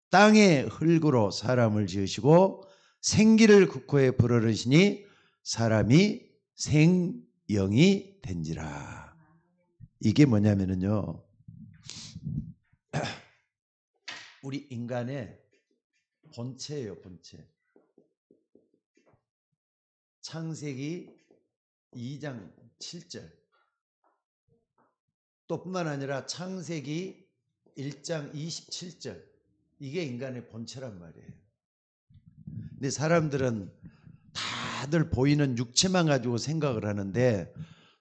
땅의 흙으로 사람을 지으시고 생기를 그 코에 불어넣으시니 사람이 생영이 된지라. 이게 뭐냐면요, 우리 인간의 본체예요. 본체. 창세기 2장 7절. 또 뿐만 아니라 창세기 1장 27절. 이게 인간의 본체란 말이에요. 근데 사람들은 다들 보이는 육체만 가지고 생각을 하는데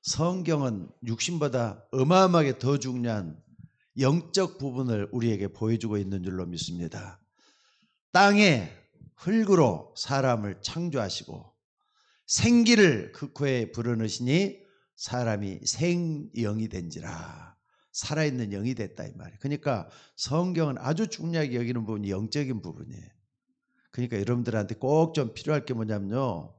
성경은 육신보다 어마어마하게 더 중요한 영적 부분을 우리에게 보여주고 있는 줄로 믿습니다. 땅에 흙으로 사람을 창조하시고 생기를 그 코에 불어넣으시니 사람이 생영이 된지라. 살아있는 영이 됐다 이 말이에요. 그러니까 성경은 아주 중요하게 여기는 부분이 영적인 부분이에요. 그러니까 여러분들한테 꼭 좀 필요할 게 뭐냐면요,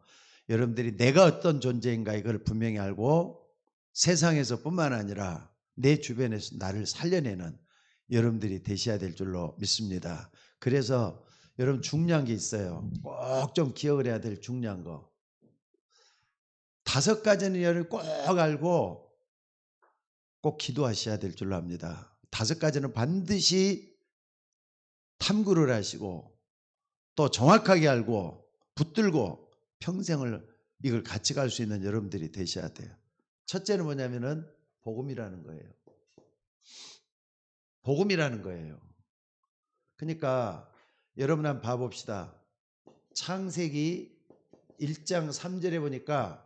여러분들이 내가 어떤 존재인가 이걸 분명히 알고 세상에서 뿐만 아니라 내 주변에서 나를 살려내는 여러분들이 되셔야 될 줄로 믿습니다. 그래서 여러분 중요한 게 있어요. 꼭 좀 기억을 해야 될 중요한 거. 5가지는 여러분 꼭 알고 꼭 기도하셔야 될 줄로 압니다. 5가지는 반드시 탐구를 하시고 또 정확하게 알고 붙들고 평생을 이걸 같이 갈 수 있는 여러분들이 되셔야 돼요. 첫째는 뭐냐면은 복음이라는 거예요. 복음이라는 거예요. 그러니까 여러분 한번 봐봅시다. 창세기 1장 3절에 보니까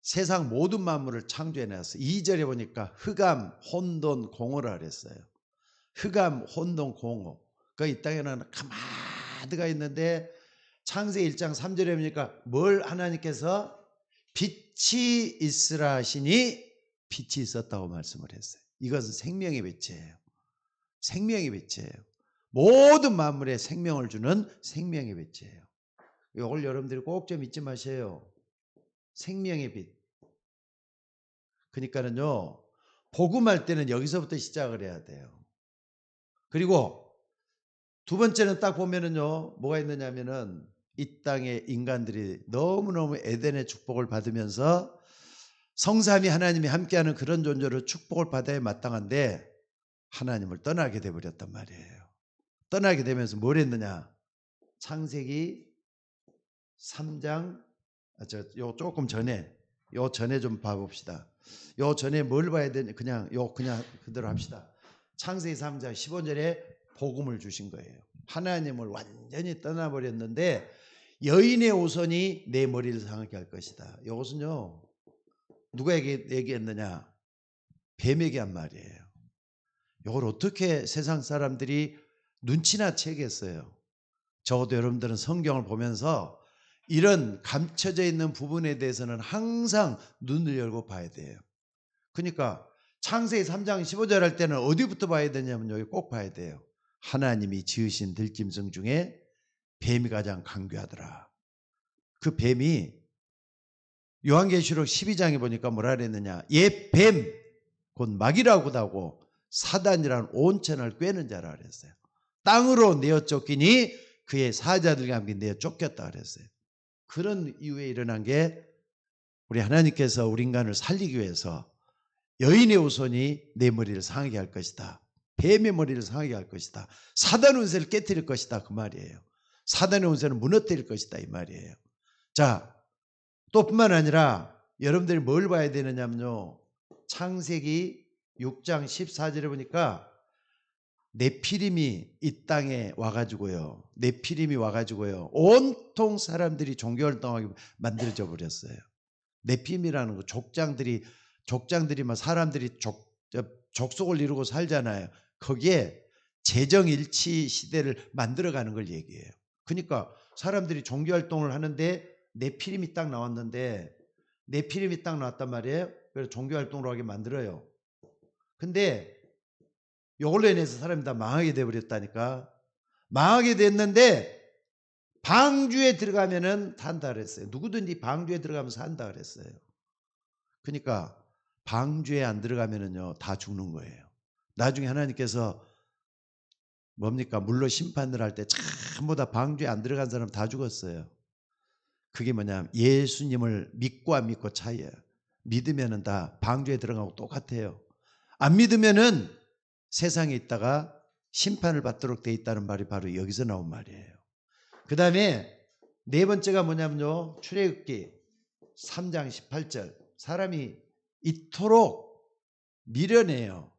세상 모든 만물을 창조해놨어요. 2절에 보니까 흑암, 혼돈, 공허라 그랬어요. 흑암, 혼돈, 공허. 그 이 땅에는 가마드가 있는데 창세기 1장 3절에 보니까 뭘 하나님께서 빛이 있으라 하시니 빛이 있었다고 말씀을 했어요. 이것은 생명의 빛이에요. 생명의 빛이에요. 모든 만물에 생명을 주는 생명의 빛이에요. 이걸 여러분들이 꼭 좀 잊지 마세요. 생명의 빛. 그러니까는요, 복음할 때는 여기서부터 시작을 해야 돼요. 그리고 두 번째는 딱 보면은요, 뭐가 있느냐면은 이 땅의 인간들이 너무너무 에덴의 축복을 받으면서 성삼위 하나님이 함께하는 그런 존재로 축복을 받아야 마땅한데 하나님을 떠나게 돼버렸단 말이에요. 떠나게 되면서 뭘 했느냐? 창세기 3장, 요 조금 전에, 요 전에 좀 봐봅시다. 요 전에 뭘 봐야 되냐? 그냥 그대로 합시다. 창세기 3장 15절에 복음을 주신 거예요. 하나님을 완전히 떠나버렸는데 여인의 오선이 내 머리를 상하게 할 것이다. 이것은요, 누가 얘기했느냐? 뱀에게 한 말이에요. 이걸 어떻게 세상 사람들이 눈치나 채겠어요? 적어도 여러분들은 성경을 보면서 이런 감춰져 있는 부분에 대해서는 항상 눈을 열고 봐야 돼요. 그러니까 창세기 3장 15절 할 때는 어디부터 봐야 되냐면 여기 꼭 봐야 돼요. 하나님이 지으신 들짐승 중에 뱀이 가장 강교하더라. 그 뱀이 요한계시록 12장에 보니까 뭐라 그랬느냐? 옛 뱀, 곧 마귀라고도 하고 사단이라는 온천을 꿰는 자라 그랬어요. 땅으로 내어 쫓기니 그의 사자들과 함께 내어 쫓겼다 그랬어요. 그런 이유에 일어난 게 우리 하나님께서 우리 인간을 살리기 위해서 여인의 우선이 내 머리를 상하게 할 것이다. 뱀의 머리를 상하게 할 것이다. 사단의 운세를 깨뜨릴 것이다. 그 말이에요. 사단의 운세는 무너뜨릴 것이다. 이 말이에요. 자, 또 뿐만 아니라 여러분들이 뭘 봐야 되느냐면요, 창세기 6장 14절에 보니까 네피림이 이 땅에 와가지고요, 네피림이 와가지고요 온통 사람들이 종교활동하게 만들어져 버렸어요. 네피림이라는 거, 족장들이 막 사람들이 족속을 이루고 살잖아요. 거기에 재정일치 시대를 만들어가는 걸 얘기해요. 그러니까 사람들이 종교활동을 하는데 네피림이 딱 나왔는데, 네피림이 딱 나왔단 말이에요. 그래서 종교활동으로 하게 만들어요. 근데 이걸로 인해서 사람이 다 망하게 돼버렸다니까. 망하게 됐는데 방주에 들어가면은 산다 그랬어요. 누구든지 방주에 들어가면 산다 그랬어요. 그러니까 방주에 안 들어가면은요 다 죽는 거예요. 나중에 하나님께서 뭡니까? 물로 심판을 할 때 전부 다 방주에 안 들어간 사람 다 죽었어요. 그게 뭐냐면 예수님을 믿고 안 믿고 차이예요. 믿으면은 다 방주에 들어가고 똑같아요. 안 믿으면은 세상에 있다가 심판을 받도록 돼 있다는 말이 바로 여기서 나온 말이에요. 그 다음에 네 번째가 뭐냐면요. 출애굽기 3장 18절. 사람이 이토록 미련해요.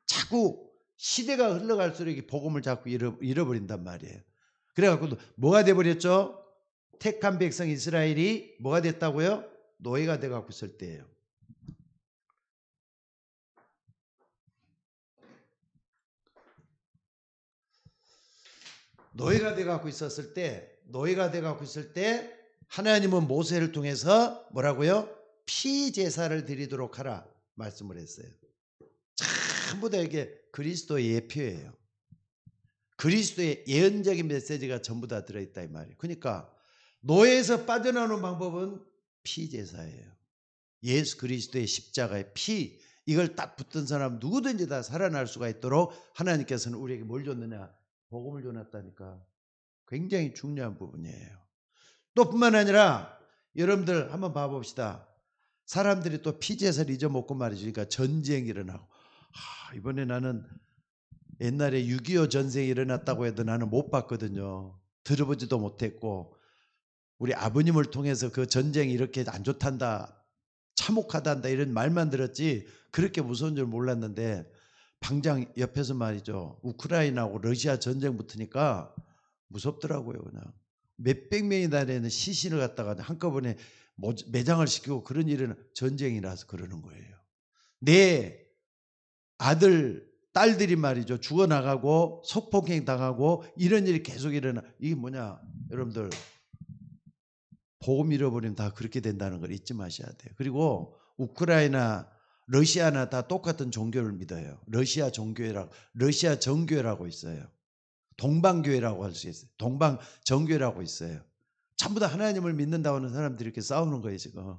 자꾸 시대가 흘러갈수록 이 복음을 자꾸 잃어버린단 말이에요. 그래갖고 뭐가 돼버렸죠? 택한 백성 이스라엘이 뭐가 됐다고요? 노예가 돼갖고 있을 때예요. 노예가 돼갖고 있었을 때 하나님은 모세를 통해서 뭐라고요? 피제사를 드리도록 하라 말씀을 했어요. 전부 다 이게 그리스도의 예표예요. 그리스도의 예언적인 메시지가 전부 다 들어있다 이 말이에요. 그러니까 노예에서 빠져나오는 방법은 피제사예요. 예수 그리스도의 십자가의 피, 이걸 딱 붙든 사람 누구든지 다 살아날 수가 있도록 하나님께서는 우리에게 뭘 줬느냐? 복음을 줘놨다니까. 굉장히 중요한 부분이에요. 또 뿐만 아니라 여러분들 한번 봐봅시다. 사람들이 또 피제사를 잊어먹고 말이죠. 그러니까 전쟁이 일어나고, 이번에 나는 옛날에 6.25 전쟁이 일어났다고 해도 나는 못 봤거든요. 들어보지도 못했고, 우리 아버님을 통해서 그 전쟁이 이렇게 안 좋단다, 참혹하단다 이런 말만 들었지 그렇게 무서운 줄 몰랐는데, 당장 옆에서 말이죠, 우크라이나하고 러시아 전쟁 붙으니까 무섭더라고요. 그냥 몇백 명이 다니는 시신을 갖다가 한꺼번에 매장을 시키고 그런 일은 전쟁이라서 그러는 거예요. 내 아들 딸들이 말이죠, 죽어나가고 성폭행 당하고 이런 일이 계속 일어나. 이게 뭐냐 여러분들, 복음 잃어버리면 다 그렇게 된다는 걸 잊지 마셔야 돼요. 그리고 우크라이나 러시아나 다 똑같은 종교를 믿어요. 러시아 정교회라고 있어요. 동방교회라고 할 수 있어요. 동방정교회라고 있어요. 전부 다 하나님을 믿는다고 하는 사람들이 이렇게 싸우는 거예요 지금.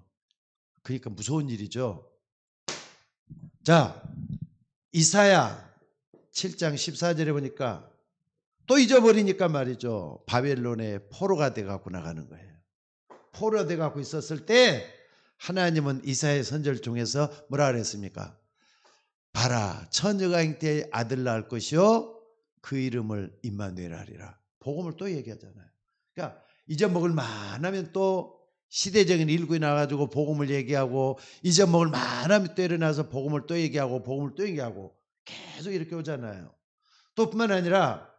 그러니까 무서운 일이죠. 자, 이사야 7장 14절에 보니까 또 잊어버리니까 말이죠, 바벨론의 포로가 돼갖고 나가는 거예요. 포로가 돼갖고 있었을 때 하나님은 이사야 선지자를 통해서 뭐라 그랬습니까? 봐라, 처녀가 잉태의 아들 낳을 것이요 그 이름을 임마누엘 하리라. 복음을 또 얘기하잖아요. 그러니까 잊어먹을 만하면 또 시대적인 일구에 나가지고 복음을 얘기하고, 잊어먹을 만하면 또 일어나서 복음을 또 얘기하고 복음을 또 얘기하고 계속 이렇게 오잖아요. 또 뿐만 아니라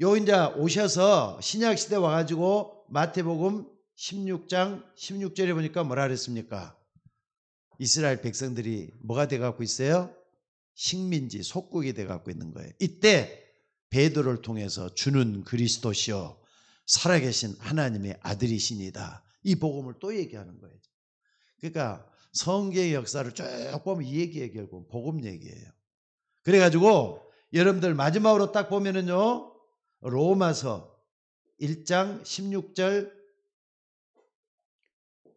요 이제 오셔서 신약 시대 와가지고 마태복음 16장 16절에 보니까 뭐라 그랬습니까? 이스라엘 백성들이 뭐가 돼갖고 있어요? 식민지, 속국이 돼갖고 있는 거예요. 이때 베드로를 통해서 주는 그리스도시요 살아계신 하나님의 아들이시니다, 이 복음을 또 얘기하는 거예요. 그러니까 성경의 역사를 쭉 보면 이 얘기예요. 결국 복음 얘기예요. 그래가지고 여러분들 마지막으로 딱 보면은요, 로마서 1장 16절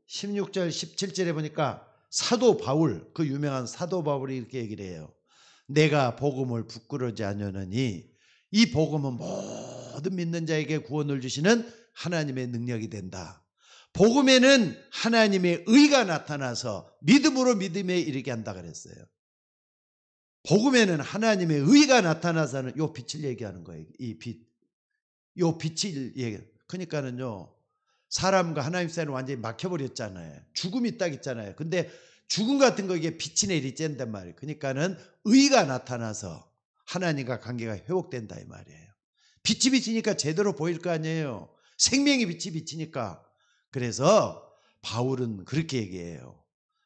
17절에 보니까 사도 바울, 그 유명한 사도 바울이 이렇게 얘기를 해요. 내가 복음을 부끄러워하지 아니하노니 이 복음은 모든 믿는 자에게 구원을 주시는 하나님의 능력이 된다. 복음에는 하나님의 의가 나타나서 믿음으로 믿음에 이르게 한다 그랬어요. 복음에는 하나님의 의가 나타나서는 요 빛을 얘기하는 거예요. 이 빛, 요 빛을 얘기. 그러니까는요, 사람과 하나님 사이는 완전히 막혀버렸잖아요. 죽음이 딱 있잖아요. 근데 죽음 같은 거 이게 빛이 내리 쬐단 말이에요. 그러니까는 의가 나타나서 하나님과 관계가 회복된다 이 말이에요. 빛이 비치니까 제대로 보일 거 아니에요. 생명의 빛이 비치니까. 그래서 바울은 그렇게 얘기해요.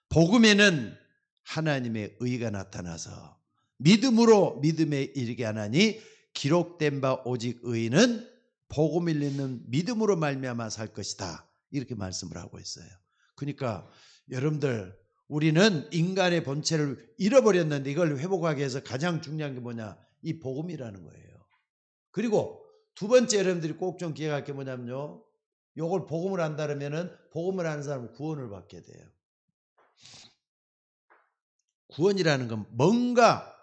복음에는 하나님의 의가 나타나서 믿음으로 믿음에 이르게 하나니 기록된 바 오직 의인은 복음을 읽는 믿음으로 말미암아 살 것이다, 이렇게 말씀을 하고 있어요. 그러니까 여러분들, 우리는 인간의 본체를 잃어버렸는데 이걸 회복하기 위해서 가장 중요한 게 뭐냐? 이 복음이라는 거예요. 그리고 두 번째 여러분들이 꼭 좀 기억할 게 뭐냐면요, 요걸 복음을 안다면은 복음을 아는 사람은 구원을 받게 돼요. 구원이라는 건 뭔가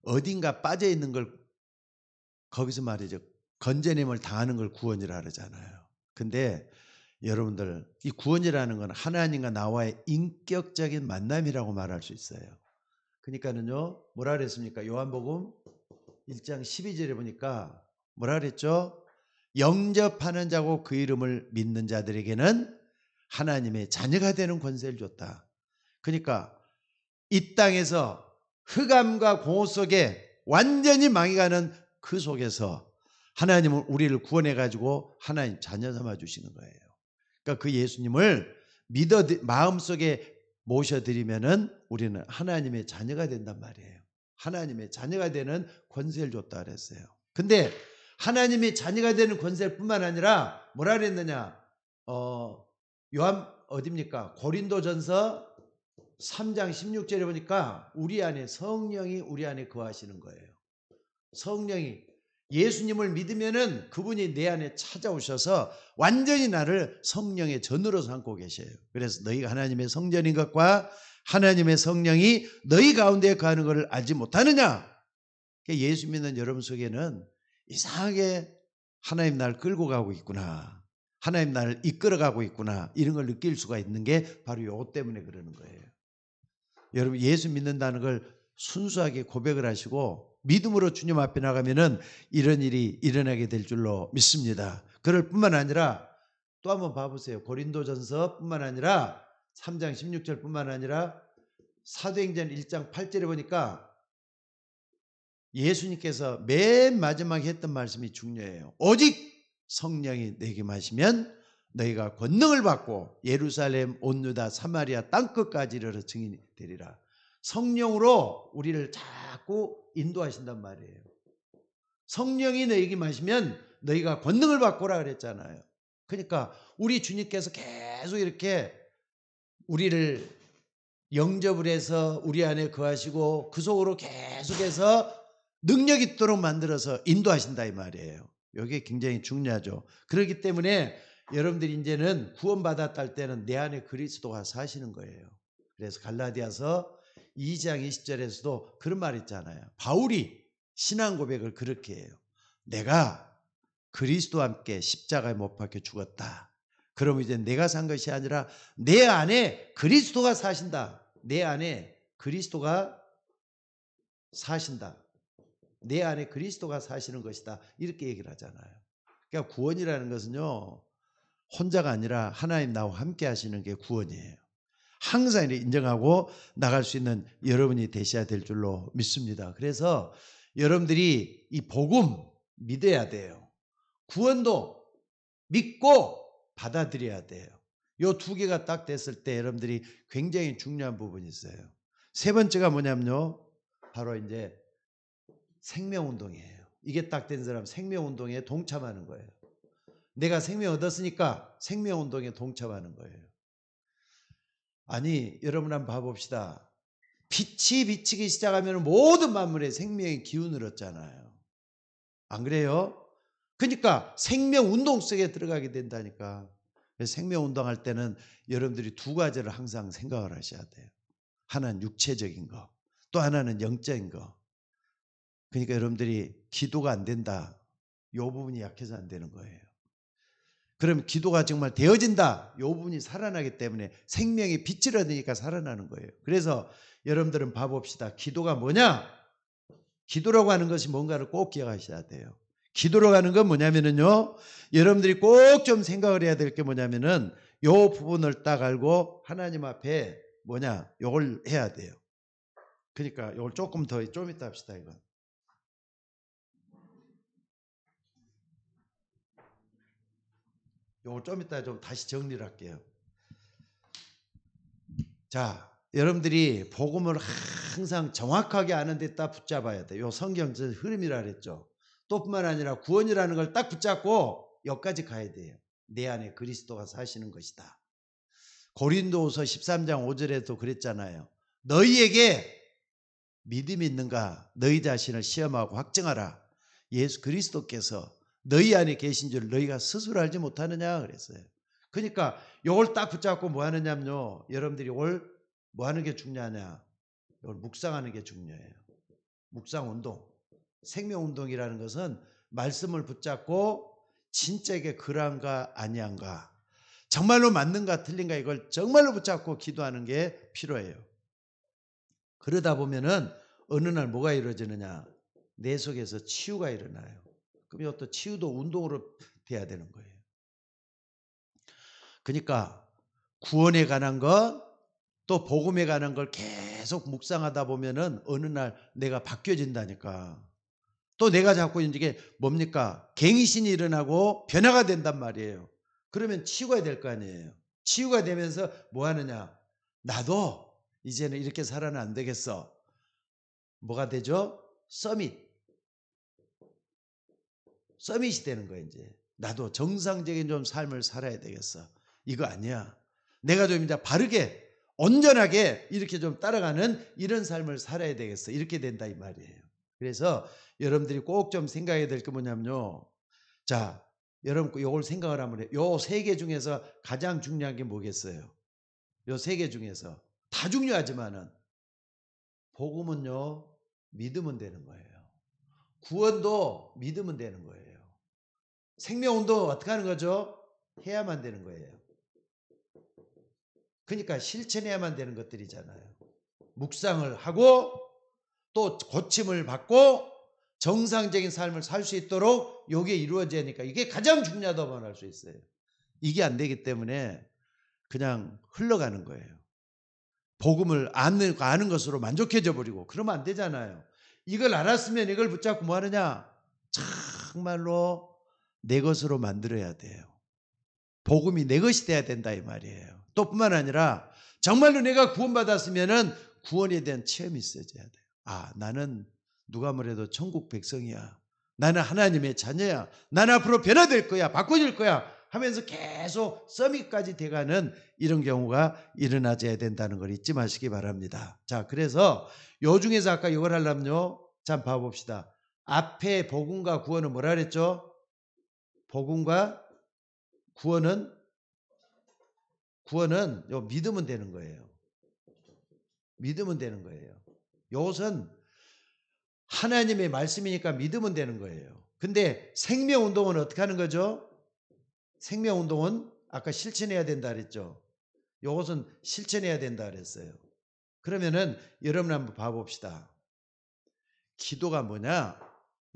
어딘가 빠져 있는 걸 거기서 말이죠. 건져냄을 당하는 걸 구원이라 그러잖아요. 근데 여러분들 이 구원이라는 건 하나님과 나와의 인격적인 만남이라고 말할 수 있어요. 그러니까는요. 뭐라 그랬습니까? 요한복음 1장 12절에 보니까 뭐라 그랬죠? 영접하는 자고 그 이름을 믿는 자들에게는 하나님의 자녀가 되는 권세를 줬다. 그러니까 이 땅에서 흑암과 공허 속에 완전히 망해가는 그 속에서 하나님은 우리를 구원해 가지고 하나님 자녀 삼아 주시는 거예요. 그러니까 그 예수님을 믿어 마음속에 모셔드리면은 우리는 하나님의 자녀가 된단 말이에요. 하나님의 자녀가 되는 권세를 줬다 그랬어요. 근데 하나님의 자녀가 되는 권세뿐만 아니라 뭐라 그랬느냐? 요한 어디입니까? 고린도전서 3장 16절에 보니까 우리 안에 성령이 우리 안에 거하시는 거예요. 성령이 예수님을 믿으면은 그분이 내 안에 찾아오셔서 완전히 나를 성령의 전으로 삼고 계셔요. 그래서 너희가 하나님의 성전인 것과 하나님의 성령이 너희 가운데 거하는 것을 알지 못하느냐? 예수 믿는 여러분 속에는 이상하게 하나님 나를 끌고 가고 있구나. 하나님 나를 이끌어가고 있구나. 이런 걸 느낄 수가 있는 게 바로 이것 때문에 그러는 거예요. 여러분 예수 믿는다는 걸 순수하게 고백을 하시고 믿음으로 주님 앞에 나가면은 이런 일이 일어나게 될 줄로 믿습니다. 그럴 뿐만 아니라 또 한번 봐보세요. 고린도전서 뿐만 아니라 3장 16절 뿐만 아니라 사도행전 1장 8절에 보니까 예수님께서 맨 마지막에 했던 말씀이 중요해요. 오직 성령이 내게 마시면 너희가 권능을 받고 예루살렘 온 유다 사마리아 땅끝까지 이르러 증인이 되리라. 성령으로 우리를 자꾸 인도하신단 말이에요. 성령이 너희에게 마시면 너희가 권능을 받고라 그랬잖아요. 그러니까 우리 주님께서 계속 이렇게 우리를 영접을 해서 우리 안에 거하시고 그 속으로 계속해서 능력 있도록 만들어서 인도하신다 이 말이에요. 이게 굉장히 중요하죠. 그렇기 때문에 여러분들이 이제는 구원받았다 할 때는 내 안에 그리스도가 사시는 거예요. 그래서 갈라디아서 2장 20절에서도 그런 말 있잖아요. 바울이 신앙 고백을 그렇게 해요. 내가 그리스도와 함께 십자가에 못 박혀 죽었다. 그럼 이제 내가 산 것이 아니라 내 안에 그리스도가 사신다. 내 안에 그리스도가 사신다. 내 안에 그리스도가 사시는 것이다. 이렇게 얘기를 하잖아요. 그러니까 구원이라는 것은요. 혼자가 아니라 하나님 나와 함께 하시는 게 구원이에요. 항상 인정하고 나갈 수 있는 여러분이 되셔야 될 줄로 믿습니다. 그래서 여러분들이 이 복음 믿어야 돼요. 구원도 믿고 받아들여야 돼요. 요 두 개가 딱 됐을 때 여러분들이 굉장히 중요한 부분이 있어요. 세 번째가 뭐냐면요. 바로 이제 생명운동이에요. 이게 딱 된 사람 생명운동에 동참하는 거예요. 내가 생명 얻었으니까 생명운동에 동참하는 거예요. 아니 여러분 한번 봐봅시다. 빛이 비치기 시작하면 모든 만물에 생명의 기운을 얻잖아요. 안 그래요? 그러니까 생명운동 속에 들어가게 된다니까. 생명운동할 때는 여러분들이 두 가지를 항상 생각을 하셔야 돼요. 하나는 육체적인 거, 또 하나는 영적인 거. 그러니까 여러분들이 기도가 안 된다. 이 부분이 약해서 안 되는 거예요. 그럼 기도가 정말 되어진다. 이 부분이 살아나기 때문에 생명의 빛을 얻으니까 살아나는 거예요. 그래서 여러분들은 봐봅시다. 기도가 뭐냐? 기도라고 하는 것이 뭔가를 꼭 기억하셔야 돼요. 기도라고 하는 건 뭐냐면요. 여러분들이 꼭 좀 생각을 해야 될 게 뭐냐면은 이 부분을 딱 알고 하나님 앞에 뭐냐? 이걸 해야 돼요. 그러니까 이걸 조금 더 좀 이따 합시다. 이건. 이걸 좀 이따 좀 다시 정리를 할게요. 자, 여러분들이 복음을 항상 정확하게 아는 데다 붙잡아야 돼요. 요 성경적 흐름이라 그랬죠. 또 뿐만 아니라 구원이라는 걸 딱 붙잡고 여기까지 가야 돼요. 내 안에 그리스도가 사시는 것이다. 고린도후서 13장 5절에도 그랬잖아요. 너희에게 믿음이 있는가 너희 자신을 시험하고 확증하라. 예수 그리스도께서 너희 안에 계신 줄 너희가 스스로 알지 못하느냐 그랬어요. 그러니까 이걸 딱 붙잡고 뭐 하느냐면요. 여러분들이 이걸 뭐 하는 게 중요하냐. 이걸 묵상하는 게 중요해요. 묵상운동. 생명운동이라는 것은 말씀을 붙잡고 진짜 이게 그란가 아니한가, 정말로 맞는가 틀린가, 이걸 정말로 붙잡고 기도하는 게 필요해요. 그러다 보면은 어느 날 뭐가 이루어지느냐, 내 속에서 치유가 일어나요. 그럼 이것도 치유도 운동으로 돼야 되는 거예요. 그러니까 구원에 관한 것, 또 복음에 관한 걸 계속 묵상하다 보면은 어느 날 내가 바뀌어진다니까. 또 내가 자꾸 이게 뭡니까? 갱신이 일어나고 변화가 된단 말이에요. 그러면 치유가 될 거 아니에요. 치유가 되면서 뭐 하느냐? 나도 이제는 이렇게 살아는 안 되겠어. 뭐가 되죠? 서밋이 되는 거예요, 이제. 나도 정상적인 좀 삶을 살아야 되겠어. 이거 아니야. 내가 좀 이제 바르게, 온전하게 이렇게 좀 따라가는 이런 삶을 살아야 되겠어. 이렇게 된다 이 말이에요. 그래서 여러분들이 꼭 좀 생각해야 될 게 뭐냐면요. 자, 여러분 이걸 생각을 하면 해요. 요 세 개 중에서 가장 중요한 게 뭐겠어요? 요 세 개 중에서 다 중요하지만은 복음은요, 믿으면 되는 거예요. 구원도 믿으면 되는 거예요. 생명운동 어떻게 하는 거죠? 해야만 되는 거예요. 그러니까 실천해야만 되는 것들이잖아요. 묵상을 하고 또 고침을 받고 정상적인 삶을 살 수 있도록 이게 이루어지니까 이게 가장 중요하다고 말할 수 있어요. 이게 안 되기 때문에 그냥 흘러가는 거예요. 복음을 아는 것으로 만족해져 버리고 그러면 안 되잖아요. 이걸 알았으면 이걸 붙잡고 뭐 하느냐? 정말로 내 것으로 만들어야 돼요. 복음이 내 것이 돼야 된다 이 말이에요. 또 뿐만 아니라 정말로 내가 구원받았으면은 구원에 대한 체험이 있어져야 돼요. 아, 나는 누가 뭐래도 천국 백성이야. 나는 하나님의 자녀야. 난 앞으로 변화될 거야. 바꿔질 거야. 하면서 계속 서밋까지 돼가는 이런 경우가 일어나줘야 된다는 걸 잊지 마시기 바랍니다. 자, 그래서 요 중에서 아까 이걸 하려면요. 자, 봐봅시다. 앞에 복음과 구원은 뭐라 그랬죠? 복음과 구원은 요 믿으면 되는 거예요. 믿으면 되는 거예요. 이것은 하나님의 말씀이니까 믿으면 되는 거예요. 근데 생명운동은 어떻게 하는 거죠? 생명운동은 아까 실천해야 된다 그랬죠. 이것은 실천해야 된다 그랬어요. 그러면은 여러분 한번 봐봅시다. 기도가 뭐냐?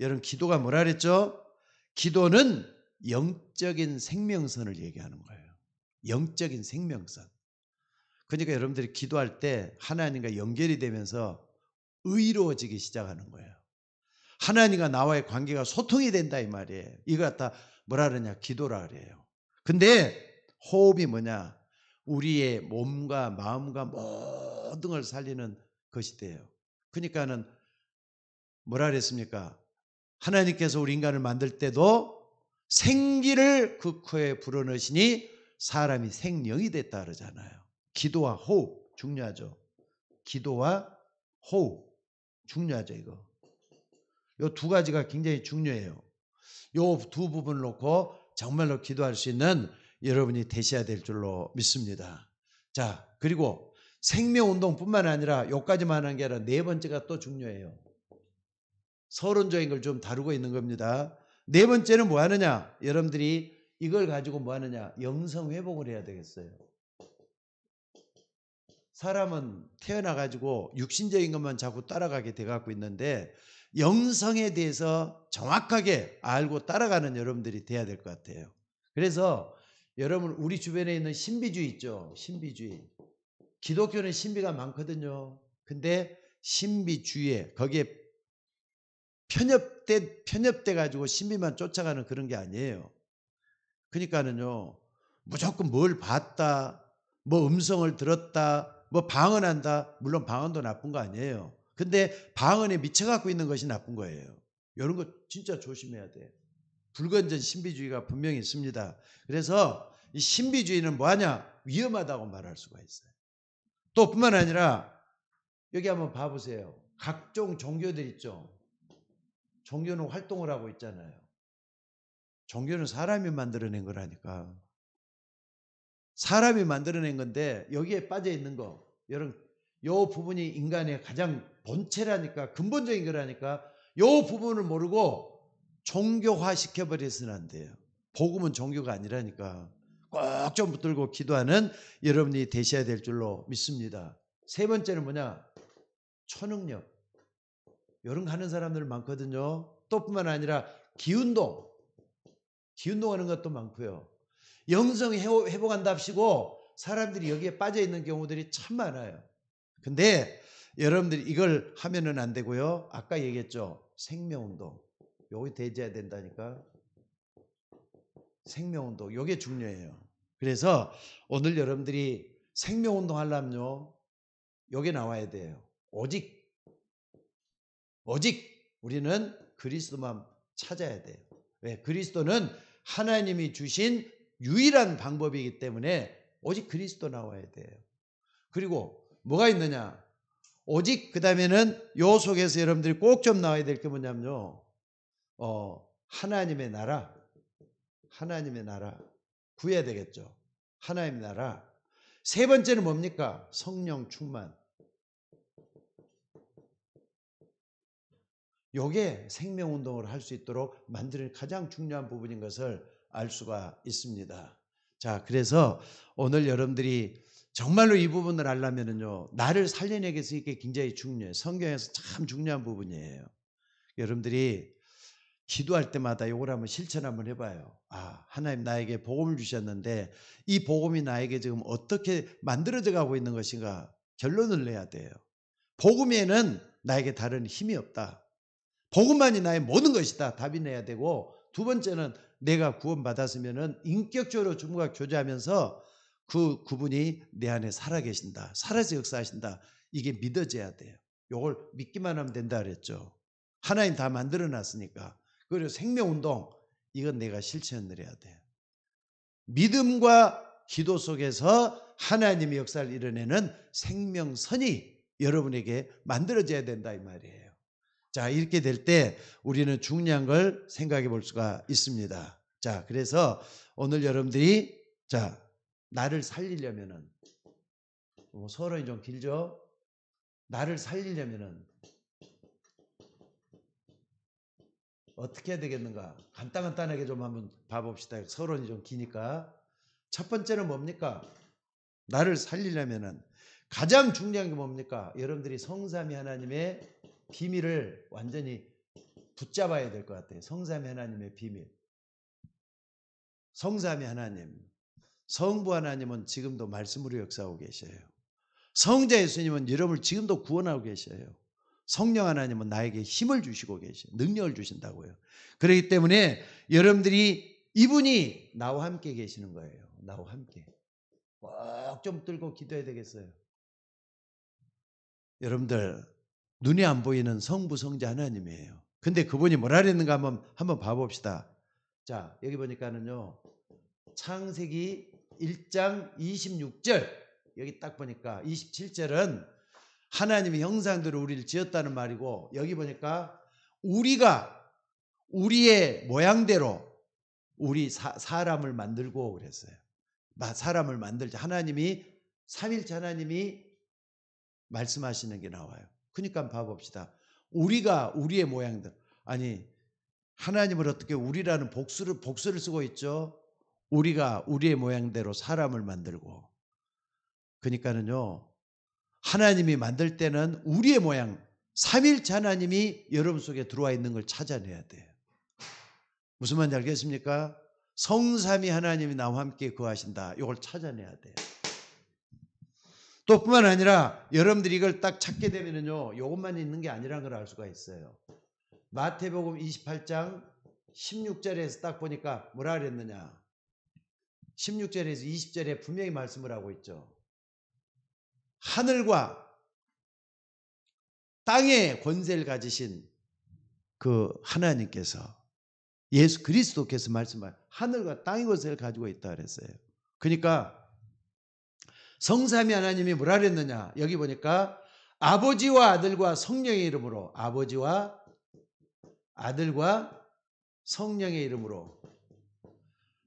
여러분 기도가 뭐라 그랬죠? 기도는 영적인 생명선을 얘기하는 거예요. 영적인 생명선. 그러니까 여러분들이 기도할 때 하나님과 연결이 되면서 의로워지기 시작하는 거예요. 하나님과 나와의 관계가 소통이 된다 이 말이에요. 이거 갖다 뭐라 그러냐? 기도라 그래요. 근데 호흡이 뭐냐? 우리의 몸과 마음과 모든 걸 살리는 것이 돼요. 그러니까는 뭐라 그랬습니까? 하나님께서 우리 인간을 만들 때도 생기를 그 코에 불어넣으시니 사람이 생명이 됐다 그러잖아요. 기도와 호흡 중요하죠. 기도와 호흡 중요하죠. 이 두 가지가 굉장히 중요해요. 요 두 부분을 놓고 정말로 기도할 수 있는 여러분이 되셔야 될 줄로 믿습니다. 자, 그리고 생명운동뿐만 아니라 요까지만 하는 게 아니라 네 번째가 또 중요해요. 서론적인 걸 좀 다루고 있는 겁니다. 네 번째는 뭐 하느냐? 여러분들이 이걸 가지고 뭐 하느냐? 영성 회복을 해야 되겠어요. 사람은 태어나가지고 육신적인 것만 자꾸 따라가게 돼갖고 있는데 영성에 대해서 정확하게 알고 따라가는 여러분들이 돼야 될 것 같아요. 그래서 여러분 우리 주변에 있는 신비주의 있죠. 신비주의. 기독교는 신비가 많거든요. 근데 신비주의에 거기에 편협돼 가지고 신비만 쫓아가는 그런 게 아니에요. 그러니까는요. 무조건 뭘 봤다, 뭐 음성을 들었다, 뭐 방언한다. 물론 방언도 나쁜 거 아니에요. 근데 방언에 미쳐 갖고 있는 것이 나쁜 거예요. 이런 거 진짜 조심해야 돼. 불건전 신비주의가 분명히 있습니다. 그래서 이 신비주의는 뭐하냐? 위험하다고 말할 수가 있어요. 또 뿐만 아니라 여기 한번 봐보세요. 각종 종교들 있죠. 종교는 활동을 하고 있잖아요. 종교는 사람이 만들어낸 거라니까. 사람이 만들어낸 건데 여기에 빠져 있는 거, 여러분, 요 부분이 인간의 가장 본체라니까, 근본적인 거라니까. 요 부분을 모르고 종교화 시켜버려서는 안 돼요. 복음은 종교가 아니라니까. 꼭 좀 붙들고 기도하는 여러분이 되셔야 될 줄로 믿습니다. 세 번째는 뭐냐? 초능력. 이런 거 하는 사람들 많거든요. 또 뿐만 아니라 기운동. 기운동하는 것도 많고요. 영성 회복한답시고 사람들이 여기에 빠져 있는 경우들이 참 많아요. 근데 여러분들이 이걸 하면은 안 되고요. 아까 얘기했죠. 생명운동. 요게 대제해야 된다니까. 생명운동. 요게 중요해요. 그래서 오늘 여러분들이 생명운동 하려면요. 요게 나와야 돼요. 오직 우리는 그리스도만 찾아야 돼요. 왜? 그리스도는 하나님이 주신 유일한 방법이기 때문에 오직 그리스도 나와야 돼요. 그리고 뭐가 있느냐? 오직 그 다음에는 요 속에서 여러분들이 꼭 좀 나와야 될 게 뭐냐면요. 하나님의 나라. 하나님의 나라. 구해야 되겠죠. 하나님의 나라. 세 번째는 뭡니까? 성령 충만. 요게 생명운동을 할 수 있도록 만드는 가장 중요한 부분인 것을 알 수가 있습니다. 자, 그래서 오늘 여러분들이 정말로 이 부분을 알려면은요, 나를 살려내기 위해서 이게 굉장히 중요해요. 성경에서 참 중요한 부분이에요. 여러분들이 기도할 때마다 이걸 한번 실천 한번 해봐요. 아, 하나님 나에게 복음을 주셨는데 이 복음이 나에게 지금 어떻게 만들어져 가고 있는 것인가 결론을 내야 돼요. 복음에는 나에게 다른 힘이 없다. 복음만이 나의 모든 것이다. 답이 내야 되고, 두 번째는 내가 구원받았으면은 인격적으로 주님과 교제하면서 그분이 내 안에 살아계신다. 살아서 역사하신다. 이게 믿어져야 돼요. 이걸 믿기만 하면 된다 그랬죠. 하나님 다 만들어 놨으니까. 그리고 생명운동, 이건 내가 실천을 해야 돼요. 믿음과 기도 속에서 하나님의 역사를 이뤄내는 생명선이 여러분에게 만들어져야 된다 이 말이에요. 자, 이렇게 될 때 우리는 중요한 걸 생각해 볼 수가 있습니다. 자, 그래서 오늘 여러분들이 나를 살리려면은 서론이 좀 길죠? 나를 살리려면은 어떻게 해야 되겠는가? 간단하게 좀 한번 봐봅시다. 서론이 좀 기니까. 첫 번째는 뭡니까? 나를 살리려면은 가장 중요한 게 뭡니까? 여러분들이 성삼위 하나님의 비밀을 완전히 붙잡아야 될 것 같아요. 성삼위 하나님의 비밀. 성삼위 하나님, 성부 하나님은 지금도 말씀으로 역사하고 계셔요. 성자 예수님은 여러분을 지금도 구원하고 계셔요. 성령 하나님은 나에게 힘을 주시고 계셔요. 능력을 주신다고요. 그렇기 때문에 여러분들이 이분이 나와 함께 계시는 거예요. 나와 함께. 꼭 좀 들고 기도해야 되겠어요. 여러분들 눈에 안 보이는 성부 성자 하나님이에요. 근데 그분이 뭐라 그랬는가 한번 봐봅시다. 자, 여기 보니까는요. 창세기 1장 26절 여기 딱 보니까 27절은 하나님의 형상대로 우리를 지었다는 말이고, 여기 보니까 우리가 우리의 모양대로 우리 사람을 만들고 그랬어요. 사람을 만들자. 하나님이 삼일체 하나님이 말씀하시는 게 나와요. 그러니까 봐봅시다. 우리가 우리의 모양대로, 아니 하나님을 어떻게 우리라는 복수를 쓰고 있죠. 우리가 우리의 모양대로 사람을 만들고. 그러니까는요, 하나님이 만들 때는 우리의 모양, 삼일체 하나님이 여러분 속에 들어와 있는 걸 찾아내야 돼요. 무슨 말인지 알겠습니까? 성삼위 하나님이 나와 함께 거하신다. 이걸 찾아내야 돼요. 또 뿐만 아니라 여러분들이 이걸 딱 찾게 되면은요, 이것만 있는 게 아니라는 걸 알 수가 있어요. 마태복음 28장 16절에서 딱 보니까 뭐라 그랬느냐? 16절에서 20절에 분명히 말씀을 하고 있죠. 하늘과 땅의 권세를 가지신 그 하나님께서, 예수 그리스도께서 말씀하신 하늘과 땅의 권세를 가지고 있다 그랬어요. 그러니까 성삼위 하나님이 뭐라 그랬느냐? 여기 보니까 아버지와 아들과 성령의 이름으로, 아버지와 아들과 성령의 이름으로,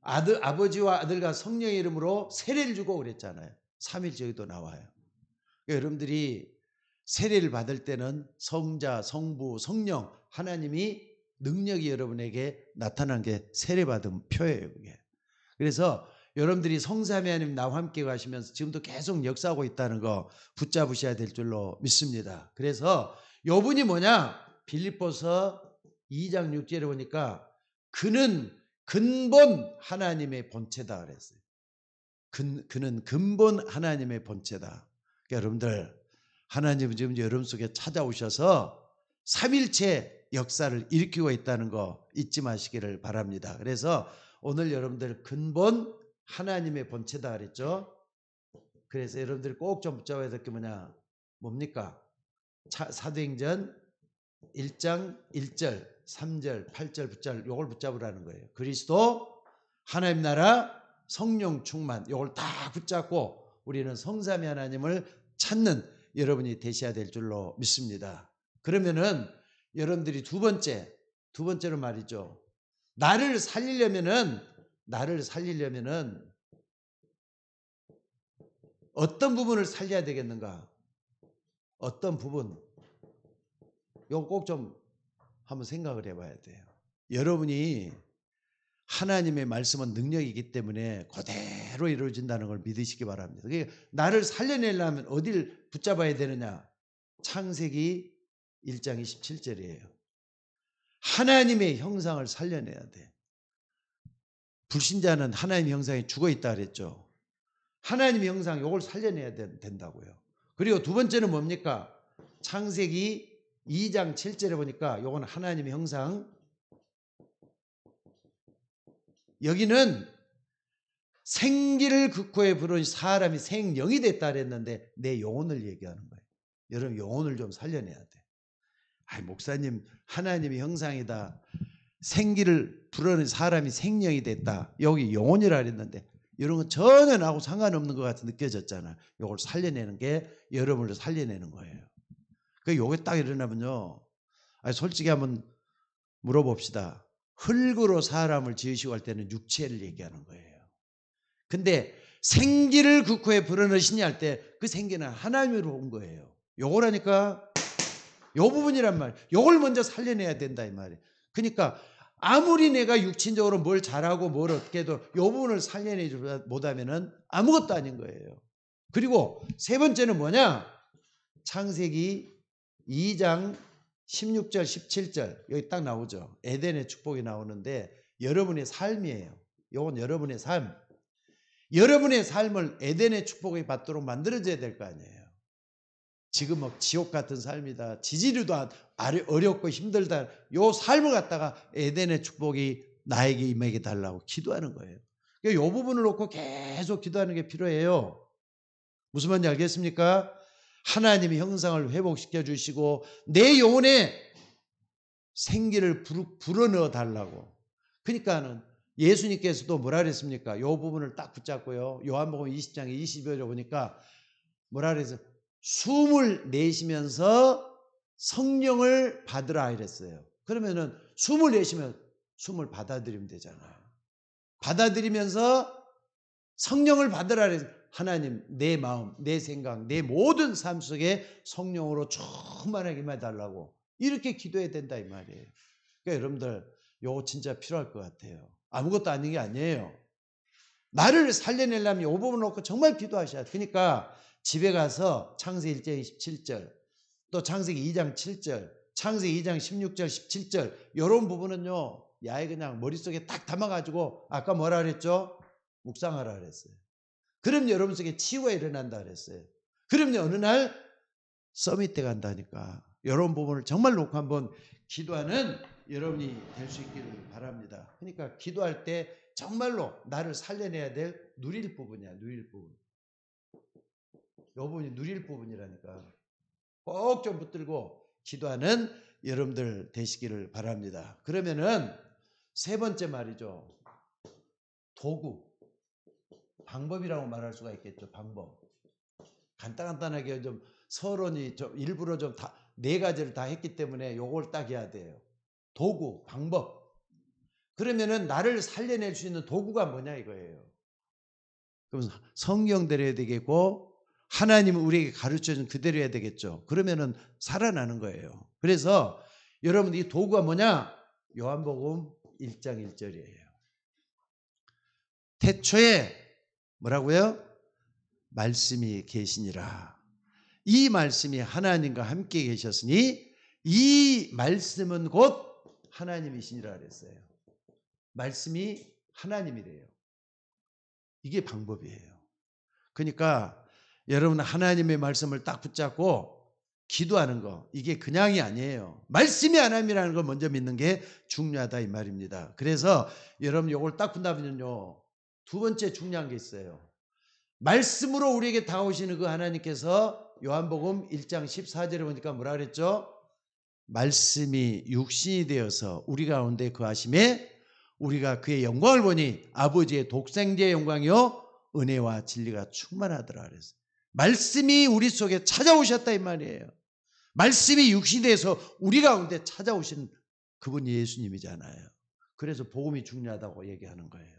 아버지와 아들과 성령의 이름으로 세례를 주고 그랬잖아요. 3일절에도 나와요. 그러니까 여러분들이 세례를 받을 때는 성자, 성부, 성령 하나님이 능력이 여러분에게 나타난 게 세례받은 표예요, 그게. 그래서 여러분들이 성삼위 하나님 나와 함께 가시면서 지금도 계속 역사하고 있다는 거 붙잡으셔야 될 줄로 믿습니다. 그래서 요분이 뭐냐? 빌립보서 2장 6절에 보니까 그는 근본 하나님의 본체다 그랬어요. 그는 근본 하나님의 본체다. 그러니까 여러분들 하나님은 지금 여러분 속에 찾아오셔서 삼일체 역사를 일으키고 있다는 거 잊지 마시기를 바랍니다. 그래서 오늘 여러분들 근본 하나님의 본체다 그랬죠. 그래서 여러분들이 꼭 좀 붙잡아야 될 게 뭡니까? 사도행전 1장 1절 3절 8절 붙잡을 요걸 붙잡으라는 거예요. 그리스도 하나님 나라 성령 충만 요걸 다 붙잡고 우리는 성삼위 하나님을 찾는 여러분이 되셔야 될 줄로 믿습니다. 그러면은 여러분들이 두 번째로 말이죠. 나를 살리려면은 어떤 부분을 살려야 되겠는가? 어떤 부분? 이거 꼭 좀 한번 생각을 해봐야 돼요. 여러분이 하나님의 말씀은 능력이기 때문에 그대로 이루어진다는 걸 믿으시기 바랍니다. 그러니까 나를 살려내려면 어딜 붙잡아야 되느냐? 창세기 1장 27절이에요. 하나님의 형상을 살려내야 돼. 불신자는 하나님의 형상에 죽어있다 그랬죠. 하나님의 형상 이걸 살려내야 된다고요. 그리고 두 번째는 뭡니까? 창세기 2장 7절에 보니까 이건 하나님의 형상. 여기는 생기를 극호에 부르니 사람이 생령이 됐다 그랬는데 내 영혼을 얘기하는 거예요. 여러분 영혼을 좀 살려내야 돼. 목사님 하나님의 형상이다. 생기를 불어는 사람이 생령이 됐다. 여기 영혼이라 그랬는데 이런 건 전혀 나하고 상관없는 것 같이 느껴졌잖아. 이걸 살려내는 게 여러분을 살려내는 거예요. 그 요게 딱 일어나면요. 솔직히 한번 물어봅시다. 흙으로 사람을 지으시고 할 때는 육체를 얘기하는 거예요. 근데 생기를 극호에 불어넣으시니 할 때 그 생기는 하나님으로 온 거예요. 요거라니까 요 부분이란 말이에요. 요걸 먼저 살려내야 된다 이 말이에요. 그러니까 아무리 내가 육신적으로 뭘 잘하고 뭘 어떻게 해도 요 부분을 살려내지 못하면은 아무것도 아닌 거예요. 그리고 세 번째는 뭐냐? 창세기 2장 16절 17절 여기 딱 나오죠. 에덴의 축복이 나오는데 여러분의 삶이에요. 이건 여러분의 삶. 여러분의 삶을 에덴의 축복이 받도록 만들어줘야 될 거 아니에요. 지금 막 지옥 같은 삶이다. 지지리도 어렵고 힘들다. 요 삶을 갖다가 에덴의 축복이 나에게 임하게 달라고 기도하는 거예요. 요 부분을 놓고 계속 기도하는 게 필요해요. 무슨 말인지 알겠습니까? 하나님의 형상을 회복시켜 주시고 내 영혼에 생기를 불어넣어 달라고. 그러니까는 예수님께서도 뭐라 그랬습니까? 이 부분을 딱 붙잡고요. 요한복음 20장 22절에 보니까 뭐라 그랬어요? 숨을 내쉬면서 성령을 받으라 이랬어요. 그러면은 숨을 내쉬면 숨을 받아들이면 되잖아요. 받아들이면서 성령을 받으라 그랬어요. 하나님 내 마음, 내 생각, 내 모든 삶 속에 성령으로 충만하게 임해달라고 이렇게 기도해야 된다 이 말이에요. 그러니까 여러분들 요거 진짜 필요할 것 같아요. 아무것도 아닌 게 아니에요. 나를 살려내려면 이 부분 놓고 정말 기도하셔야 돼요. 그러니까 집에 가서 창세기 1장 27절 또 창세기 2장 7절 창세기 2장 16절 17절 이런 부분은요. 야에 그냥 머릿속에 딱 담아가지고 아까 뭐라 그랬죠? 묵상하라 그랬어요. 그럼 여러분 속에 치유가 일어난다 그랬어요. 그럼 어느 날 서밋 때 간다니까. 이런 부분을 정말 놓고 한번 기도하는 여러분이 될 수 있기를 바랍니다. 그러니까 기도할 때 정말로 나를 살려내야 될 누릴 부분이야. 누릴 부분. 이 부분이 누릴 부분이라니까. 꼭 좀 붙들고 기도하는 여러분들 되시기를 바랍니다. 그러면은 세 번째 말이죠. 도구. 방법이라고 말할 수가 있겠죠. 방법. 간단하게 좀 서론이 좀 일부러 좀 다 네 가지를 다 했기 때문에 요걸 딱 해야 돼요. 도구, 방법. 그러면은 나를 살려낼 수 있는 도구가 뭐냐 이거예요. 그럼 성경대로 해야 되겠고 하나님은 우리에게 가르쳐준 그대로 해야 되겠죠. 그러면은 살아나는 거예요. 그래서 여러분 이 도구가 뭐냐? 요한복음 1장 1절이에요. 태초에 뭐라고요? 말씀이 계시니라. 이 말씀이 하나님과 함께 계셨으니 이 말씀은 곧 하나님이시니라 그랬어요. 말씀이 하나님이래요. 이게 방법이에요. 그러니까 여러분 하나님의 말씀을 딱 붙잡고 기도하는 거 이게 그냥이 아니에요. 말씀이 하나님이라는 걸 먼저 믿는 게 중요하다 이 말입니다. 그래서 여러분 이걸 딱 붙잡으면요. 두 번째 중요한 게 있어요. 말씀으로 우리에게 다가오시는 그 하나님께서 요한복음 1장 14절에 보니까 뭐라 그랬죠? 말씀이 육신이 되어서 우리 가운데 거하심에 우리가 그의 영광을 보니 아버지의 독생자의 영광이요 은혜와 진리가 충만하더라 그랬어요. 말씀이 우리 속에 찾아오셨다 이 말이에요. 말씀이 육신이 돼서 우리 가운데 찾아오신 그분이 예수님이잖아요. 그래서 복음이 중요하다고 얘기하는 거예요.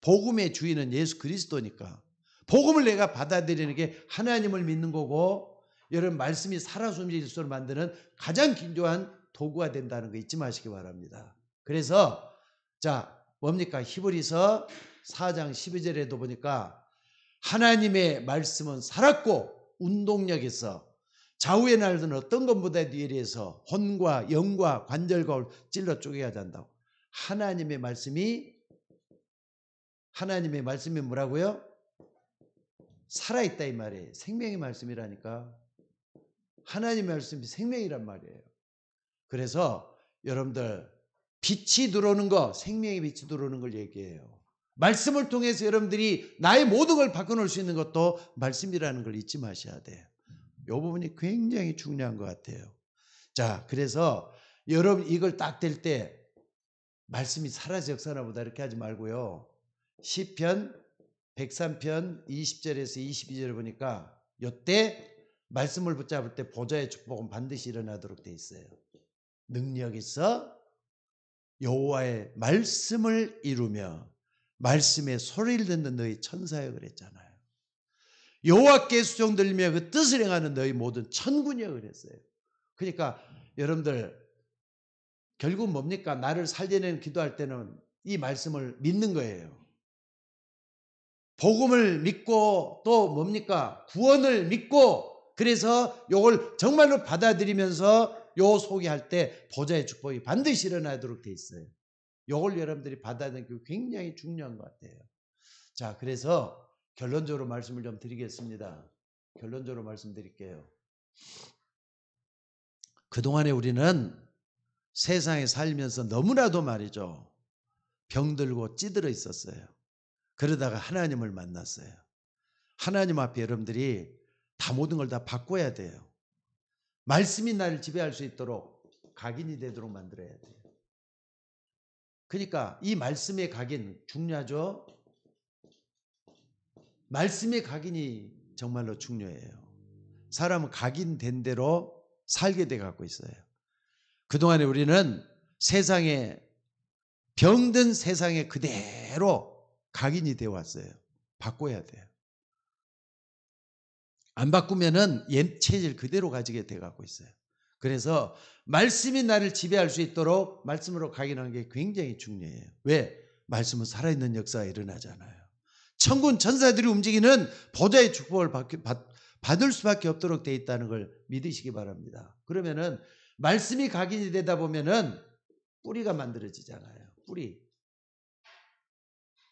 복음의 주인은 예수 그리스도니까 복음을 내가 받아들이는 게 하나님을 믿는 거고 여러분 말씀이 살아서 움직일 수 만드는 가장 긴조한 도구가 된다는 거 잊지 마시기 바랍니다. 그래서 자 뭡니까? 히브리서 4장 12절에도 보니까 하나님의 말씀은 살았고 운동력에서 좌우에 날든 어떤 것보다 뒤에서 혼과 영과 관절과 찔러 쪼개야 한다고. 하나님의 말씀이 뭐라고요? 살아있다 이 말이에요. 생명의 말씀이라니까. 하나님의 말씀이 생명이란 말이에요. 그래서 여러분들 빛이 들어오는 거, 생명의 빛이 들어오는 걸 얘기해요. 말씀을 통해서 여러분들이 나의 모든 걸 바꿔놓을 수 있는 것도 말씀이라는 걸 잊지 마셔야 돼요. 이 부분이 굉장히 중요한 것 같아요. 자, 그래서 여러분 이걸 딱 될 때 말씀이 사라져 역사나 보다 이렇게 하지 말고요. 시편 103편 20절에서 22절을 보니까 이때 말씀을 붙잡을 때 보좌의 축복은 반드시 일어나도록 돼 있어요. 능력 있어 여호와의 말씀을 이루며 말씀의 소리를 듣는 너희 천사여 그랬잖아요. 여호와께 수종 들리며 그 뜻을 행하는 너희 모든 천군이여 그랬어요. 그러니까 여러분들 결국 뭡니까? 나를 살려내는 기도할 때는 이 말씀을 믿는 거예요. 복음을 믿고 또 뭡니까? 구원을 믿고 그래서 요걸 정말로 받아들이면서 요 소개할 때 보좌의 축복이 반드시 일어나도록 돼 있어요. 요걸 여러분들이 받아들이는 게 굉장히 중요한 것 같아요. 자, 그래서 결론적으로 말씀을 좀 드리겠습니다. 결론적으로 말씀드릴게요. 그동안에 우리는 세상에 살면서 너무나도 말이죠. 병들고 찌들어 있었어요. 그러다가 하나님을 만났어요. 하나님 앞에 여러분들이 다 모든 걸 다 바꿔야 돼요. 말씀이 나를 지배할 수 있도록 각인이 되도록 만들어야 돼요. 그러니까 이 말씀의 각인 중요하죠. 말씀의 각인이 정말로 중요해요. 사람은 각인된 대로 살게 돼 갖고 있어요. 그동안에 우리는 세상에 병든 세상에 그대로 각인이 되어 왔어요. 바꿔야 돼요. 안 바꾸면은 옛 체질 그대로 가지게 돼 갖고 있어요. 그래서 말씀이 나를 지배할 수 있도록 말씀으로 각인하는 게 굉장히 중요해요. 왜? 말씀은 살아있는 역사가 일어나잖아요. 천군 천사들이 움직이는 보좌의 축복을 받을 수밖에 없도록 돼 있다는 걸 믿으시기 바랍니다. 그러면은 말씀이 각인이 되다 보면은 뿌리가 만들어지잖아요. 뿌리.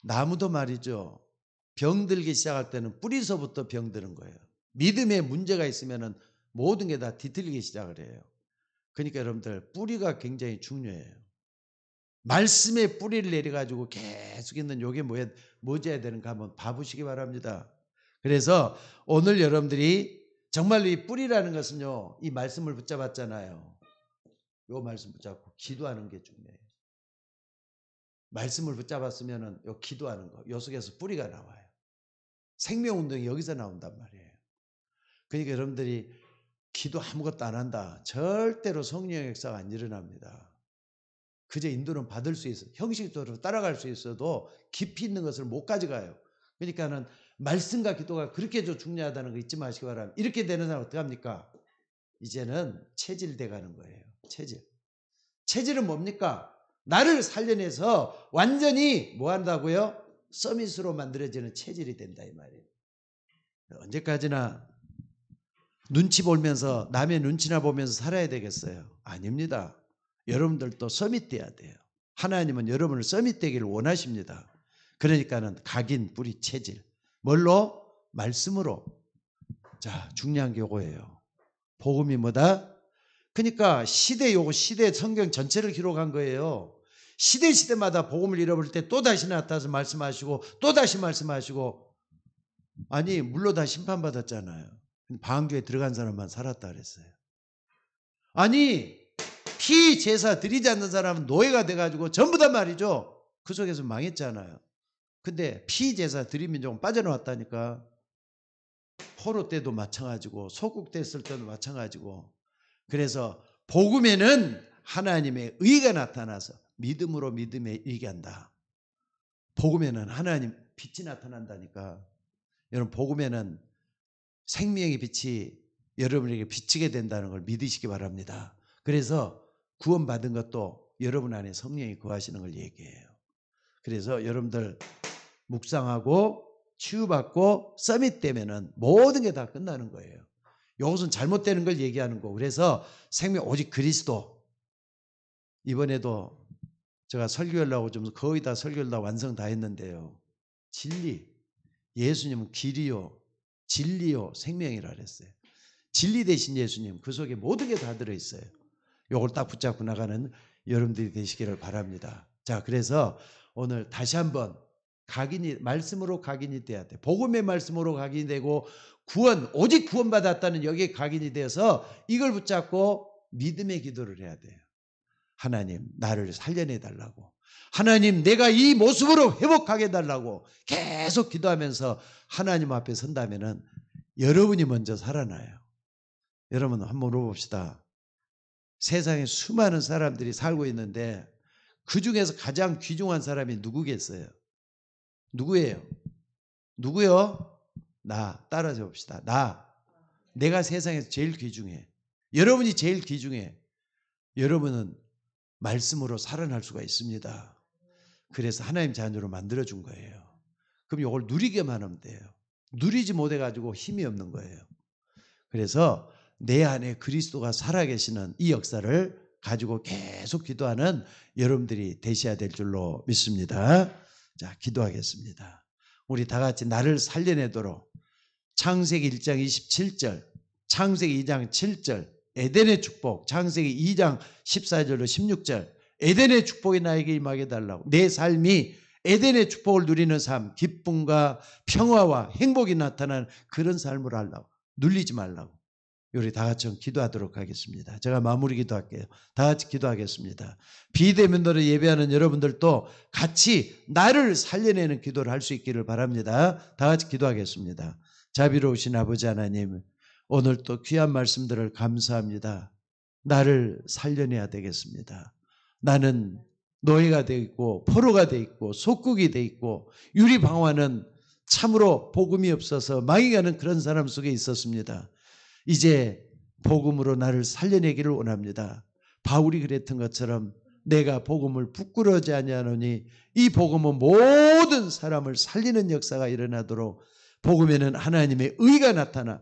나무도 말이죠. 병들기 시작할 때는 뿌리서부터 병드는 거예요. 믿음에 문제가 있으면은 모든 게 다 뒤틀리기 시작을 해요. 그러니까 여러분들 뿌리가 굉장히 중요해요. 말씀의 뿌리를 내려가지고 계속 있는 요게 뭐지 해야 되는가 한번 봐보시기 바랍니다. 그래서 오늘 여러분들이 정말로 이 뿌리라는 것은요, 이 말씀을 붙잡았잖아요. 요 말씀 붙잡고 기도하는 게 중요해요. 말씀을 붙잡았으면은 요 기도하는 거, 요 속에서 뿌리가 나와요. 생명운동이 여기서 나온단 말이에요. 그러니까 여러분들이 기도 아무것도 안 한다. 절대로 성령의 역사가 안 일어납니다. 그저 인도는 받을 수 있어. 형식적으로 따라갈 수 있어도 깊이 있는 것을 못 가져가요. 그러니까는 말씀과 기도가 그렇게 중요하다는 거 잊지 마시기 바랍니다. 이렇게 되는 사람 어떻게 합니까? 이제는 체질돼 가는 거예요. 체질. 체질은 뭡니까? 나를 살려내서 완전히 뭐 한다고요? 서밋으로 만들어지는 체질이 된다 이 말이에요. 언제까지나 눈치 보면서 남의 눈치나 보면서 살아야 되겠어요? 아닙니다. 여러분들도 서밋 돼야 돼요. 하나님은 여러분을 서밋 되기를 원하십니다. 그러니까는 각인 뿌리 체질. 뭘로? 말씀으로. 자, 중요한 게 요거예요. 복음이 뭐다? 그러니까 시대 요거 시대 성경 전체를 기록한 거예요. 시대마다 복음을 잃어버릴 때 또다시 나타나서 말씀하시고 또다시 말씀하시고 아니 물로 다 심판받았잖아요. 방주에 들어간 사람만 살았다 그랬어요. 아니 피제사 드리지 않는 사람은 노예가 돼가지고 전부 다 말이죠. 그 속에서 망했잖아요. 근데 피제사 드리면 조금 빠져나왔다니까. 포로 때도 마찬가지고 소국 됐을 때도 마찬가지고. 그래서 복음에는 하나님의 의가 나타나서 믿음으로 믿음에 이르게 한다. 복음에는 하나님 빛이 나타난다니까. 여러분 복음에는 생명의 빛이 여러분에게 비치게 된다는 걸 믿으시기 바랍니다. 그래서 구원받은 것도 여러분 안에 성령이 거하시는 걸 얘기해요. 그래서 여러분들 묵상하고 치유받고 서밋되면은 모든 게 다 끝나는 거예요. 이것은 잘못되는 걸 얘기하는 거고. 그래서 생명 오직 그리스도. 이번에도 제가 설교하려고 좀 거의 다 설교를 다 완성 다 했는데요. 진리. 예수님은 길이요 진리요 생명이라 그랬어요. 진리 대신 예수님 그 속에 모든 게 다 들어있어요. 이걸 딱 붙잡고 나가는 여러분들이 되시기를 바랍니다. 자, 그래서 오늘 다시 한번 각인이 말씀으로 각인이 돼야 돼. 복음의 말씀으로 각인이 되고 구원 오직 구원받았다는 여기에 각인이 되어서 이걸 붙잡고 믿음의 기도를 해야 돼요. 하나님 나를 살려내 달라고. 하나님 내가 이 모습으로 회복하게 해달라고 계속 기도하면서 하나님 앞에 선다면은 여러분이 먼저 살아나요. 여러분 한번 물어봅시다. 세상에 수많은 사람들이 살고 있는데 그 중에서 가장 귀중한 사람이 누구겠어요? 누구예요? 누구요? 나. 따라서 봅시다. 나. 내가 세상에서 제일 귀중해. 여러분이 제일 귀중해. 여러분은 말씀으로 살아날 수가 있습니다. 그래서 하나님 자녀로 만들어준 거예요. 그럼 이걸 누리게만 하면 돼요. 누리지 못해가지고 힘이 없는 거예요. 그래서 내 안에 그리스도가 살아계시는 이 역사를 가지고 계속 기도하는 여러분들이 되셔야 될 줄로 믿습니다. 자, 기도하겠습니다. 우리 다 같이 나를 살려내도록 창세기 1장 27절, 창세기 2장 7절, 에덴의 축복, 창세기 2장 14절로 16절, 에덴의 축복이 나에게 임하게 달라고. 내 삶이 에덴의 축복을 누리는 삶, 기쁨과 평화와 행복이 나타나는 그런 삶을 하려고. 눌리지 말라고. 우리 다 같이 기도하도록 하겠습니다. 제가 마무리 기도할게요. 다 같이 기도하겠습니다. 비대면으로 예배하는 여러분들도 같이 나를 살려내는 기도를 할 수 있기를 바랍니다. 다 같이 기도하겠습니다. 자비로우신 아버지 하나님, 오늘 또 귀한 말씀들을 감사합니다. 나를 살려내야 되겠습니다. 나는 노예가 되어 있고 포로가 되어 있고 속국이 되어 있고 유리방황하는 참으로 복음이 없어서 망해가는 그런 사람 속에 있었습니다. 이제 복음으로 나를 살려내기를 원합니다. 바울이 그랬던 것처럼 내가 복음을 부끄러워하지 아니하노니 이 복음은 모든 사람을 살리는 역사가 일어나도록 복음에는 하나님의 의가 나타나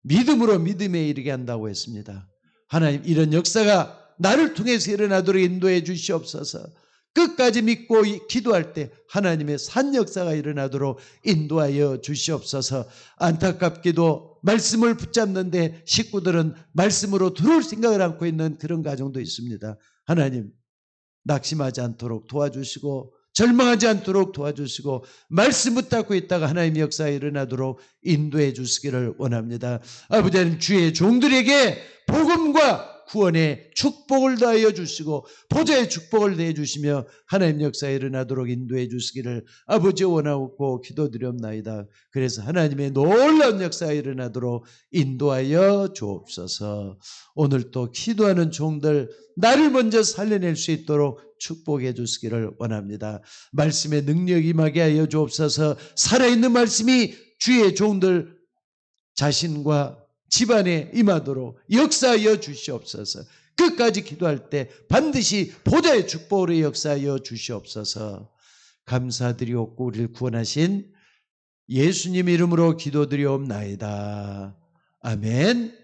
믿음으로 믿음에 이르게 한다고 했습니다. 하나님 이런 역사가 나를 통해서 일어나도록 인도해 주시옵소서. 끝까지 믿고 기도할 때 하나님의 산 역사가 일어나도록 인도하여 주시옵소서. 안타깝게도 말씀을 붙잡는데 식구들은 말씀으로 들어올 생각을 않고 있는 그런 가정도 있습니다. 하나님 낙심하지 않도록 도와주시고 절망하지 않도록 도와주시고 말씀 붙잡고 있다가 하나님의 역사가 일어나도록 인도해 주시기를 원합니다. 아버지 하나님 주의 종들에게 복음과 구원의 축복을 더하여 주시고 보좌의 축복을 더해 주시며 하나님 역사에 일어나도록 인도해 주시기를 아버지 원하고 기도드렸나이다. 그래서 하나님의 놀라운 역사가 일어나도록 인도하여 주옵소서. 오늘 또 기도하는 종들 나를 먼저 살려낼 수 있도록 축복해 주시기를 원합니다. 말씀의 능력이 임하게 하여 주옵소서. 살아있는 말씀이 주의 종들 자신과 집안에 임하도록 역사하여 주시옵소서. 끝까지 기도할 때 반드시 보좌의 축복으로 역사하여 주시옵소서. 감사드리옵고 우리를 구원하신 예수님 이름으로 기도드리옵나이다. 아멘.